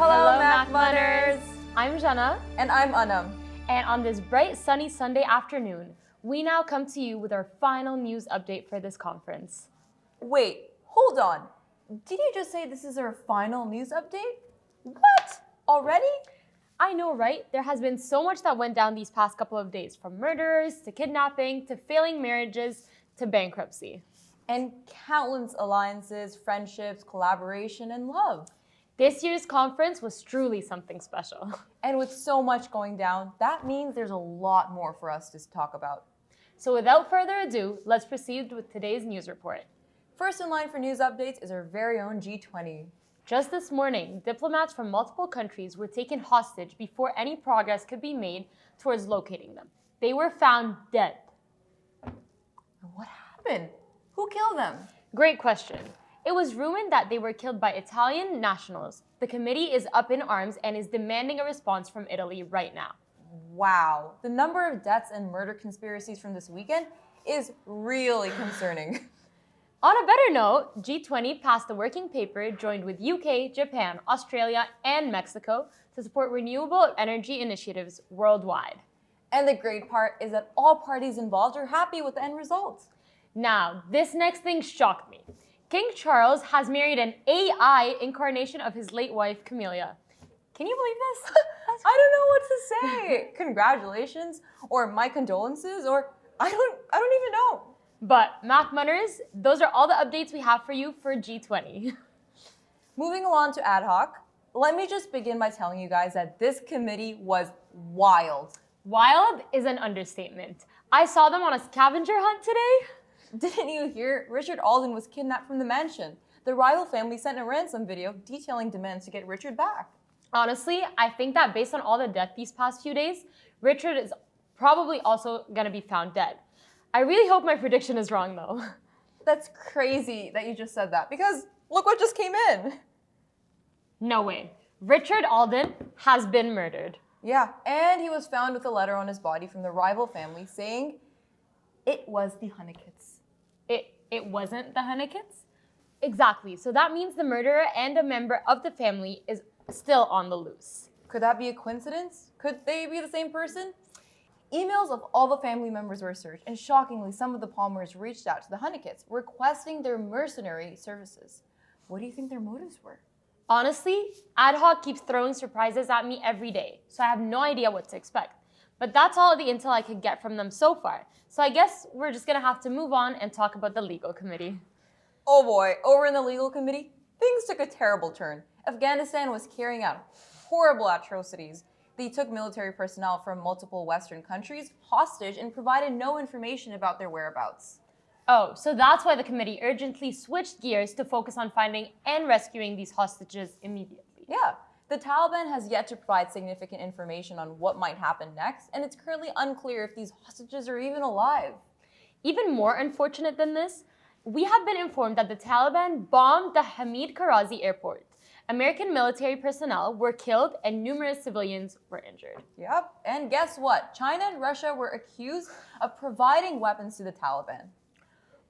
Hello, MACMUNers! I'm Jana. And I'm Anam. And on this bright, sunny Sunday afternoon, we now come to you with our final news update for this conference. Wait, hold on. Did you just say this is our final news update? What? Already? I know, right? There has been so much that went down these past couple of days, from murders to kidnapping to failing marriages to bankruptcy. And countless alliances, friendships, collaboration, and love. This year's conference was truly something special. And with so much going down, that means there's a lot more for us to talk about. So without further ado, let's proceed with today's news report. First in line for news updates is our very own G20. Just this morning, diplomats from multiple countries were taken hostage before any progress could be made towards locating them. They were found dead. What happened? Who killed them? Great question. It was rumored that they were killed by Italian nationals. The committee is up in arms and is demanding a response from Italy right now. Wow. The number of deaths and murder conspiracies from this weekend is really concerning. On a better note, G20 passed a working paper joined with UK, Japan, Australia, and Mexico to support renewable energy initiatives worldwide. And the great part is that all parties involved are happy with the end result. Now, this next thing shocked me. King Charles has married an AI incarnation of his late wife, Camilla. Can you believe this? I don't know what to say. Congratulations, or my condolences, or I don't even know. But MACMUNers, those are all the updates we have for you for G20. Moving along to ad hoc, let me just begin by telling you guys that this committee was wild. Wild is an understatement. I saw them on a scavenger hunt today. Didn't you hear? Richard Alden was kidnapped from the mansion. The rival family sent a ransom video detailing demands to get Richard back. Honestly, I think that based on all the death these past few days, Richard is probably also going to be found dead. I really hope my prediction is wrong, though. That's crazy that you just said that, because look what just came in. No way. Richard Alden has been murdered. Yeah, and he was found with a letter on his body from the rival family saying it was the Honeycuts. It wasn't the Honeycuts? Exactly. So that means the murderer and a member of the family is still on the loose. Could that be a coincidence? Could they be the same person? Emails of all the family members were searched, and shockingly, some of the Palmers reached out to the Honeycuts, requesting their mercenary services. What do you think their motives were? Honestly, ad hoc keeps throwing surprises at me every day, so I have no idea what to expect. But that's all the intel I could get from them so far. So I guess we're just gonna have to move on and talk about the legal committee. Oh boy, over in the legal committee, things took a terrible turn. Afghanistan was carrying out horrible atrocities. They took military personnel from multiple Western countries hostage and provided no information about their whereabouts. Oh, so that's why the committee urgently switched gears to focus on finding and rescuing these hostages immediately. Yeah, the Taliban has yet to provide significant information on what might happen next, and it's currently unclear if these hostages are even alive. Even more unfortunate than this, we have been informed that the Taliban bombed the Hamid Karazi airport. American military personnel were killed and numerous civilians were injured. Yep, and guess what? China and Russia were accused of providing weapons to the Taliban.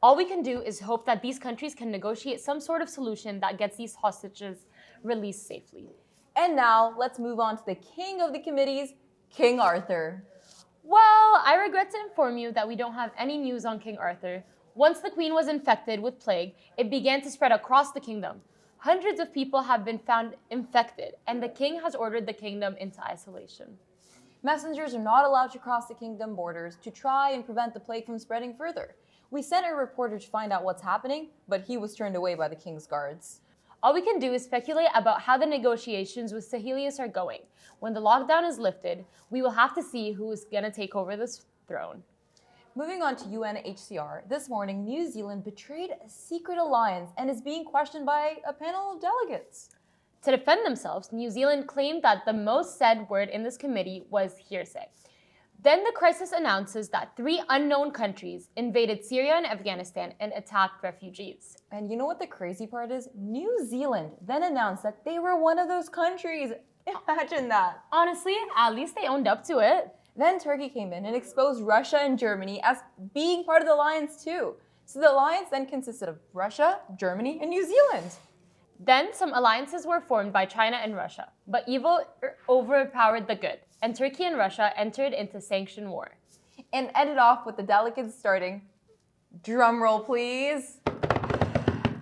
All we can do is hope that these countries can negotiate some sort of solution that gets these hostages released safely. And now, let's move on to the king of the committees, King Arthur. Well, I regret to inform you that we don't have any news on King Arthur. Once the queen was infected with plague, it began to spread across the kingdom. Hundreds of people have been found infected, and the king has ordered the kingdom into isolation. Messengers are not allowed to cross the kingdom borders to try and prevent the plague from spreading further. We sent a reporter to find out what's happening, but he was turned away by the king's guards. All we can do is speculate about how the negotiations with Sahelius are going. When the lockdown is lifted, we will have to see who is going to take over this throne. Moving on to UNHCR, this morning New Zealand betrayed a secret alliance and is being questioned by a panel of delegates. To defend themselves, New Zealand claimed that the most said word in this committee was hearsay. Then the crisis announces that 3 unknown countries invaded Syria and Afghanistan and attacked refugees. And you know what the crazy part is? New Zealand then announced that they were one of those countries. Imagine that. Honestly, at least they owned up to it. Then Turkey came in and exposed Russia and Germany as being part of the alliance too. So the alliance then consisted of Russia, Germany, and New Zealand. Then some alliances were formed by China and Russia, but evil overpowered the good, and Turkey and Russia entered into sanction war. And ended off with the delegates starting, drumroll please,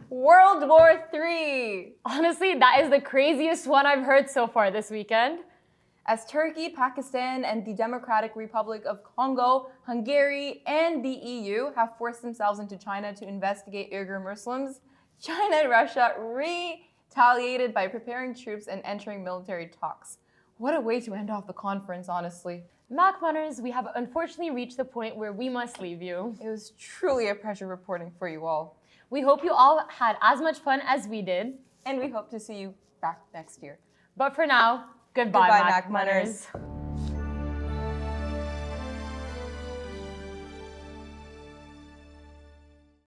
World War III. Honestly, that is the craziest one I've heard so far this weekend. As Turkey, Pakistan, and the Democratic Republic of Congo, Hungary, and the EU have forced themselves into China to investigate Uyghur Muslims, China and Russia retaliated by preparing troops and entering military talks. What a way to end off the conference, honestly. MACMUNers, we have unfortunately reached the point where we must leave you. It was truly a pleasure reporting for you all. We hope you all had as much fun as we did. And we hope to see you back next year. But for now, goodbye, Goodbye, MACMUNers. MACMUNers.